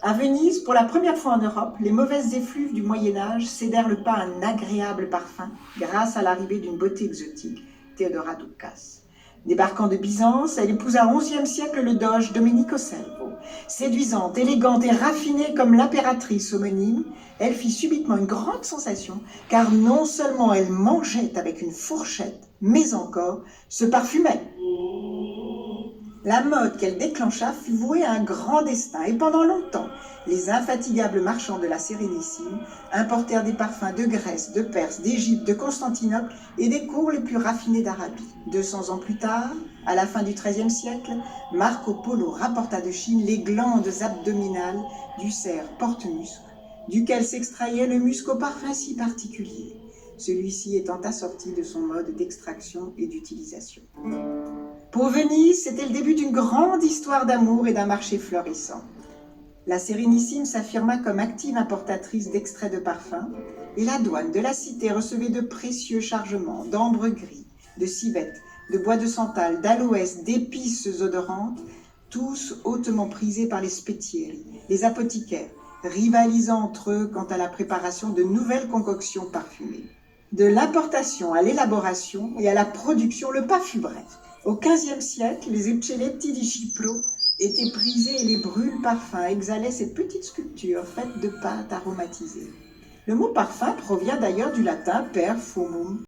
À Venise, pour la première fois en Europe, les mauvaises effluves du Moyen-Âge cédèrent le pas à un agréable parfum grâce à l'arrivée d'une beauté exotique, Théodora Doukas. Débarquant de Byzance, elle épousa au XIe siècle le doge Domenico Servo. Séduisante, élégante et raffinée comme l'impératrice homonyme, elle fit subitement une grande sensation, car non seulement elle mangeait avec une fourchette, mais encore se parfumait. La mode qu'elle déclencha fut vouée à un grand destin, et pendant longtemps, les infatigables marchands de la Sérénissime importèrent des parfums de Grèce, de Perse, d'Égypte, de Constantinople et des cours les plus raffinés d'Arabie. 200 ans plus tard, à la fin du XIIIe siècle, Marco Polo rapporta de Chine les glandes abdominales du cerf porte-musc, duquel s'extrayait le musc au parfum si particulier, celui-ci étant assorti de son mode d'extraction et d'utilisation. Pour Venise, c'était le début d'une grande histoire d'amour et d'un marché florissant. La Sérénissime s'affirma comme active importatrice d'extraits de parfums, et la douane de la cité recevait de précieux chargements d'ambre gris, de civet, de bois de santal, d'aloès, d'épices odorantes, tous hautement prisés par les spétieri, les apothicaires, rivalisant entre eux quant à la préparation de nouvelles concoctions parfumées. De l'importation à l'élaboration et à la production, le pas fut bref. Au XVe siècle, les uccelletti di Cipro étaient prisés et les brûle-parfums exhalaient ces petites sculptures faites de pâtes aromatisées. Le mot parfum provient d'ailleurs du latin perfumum,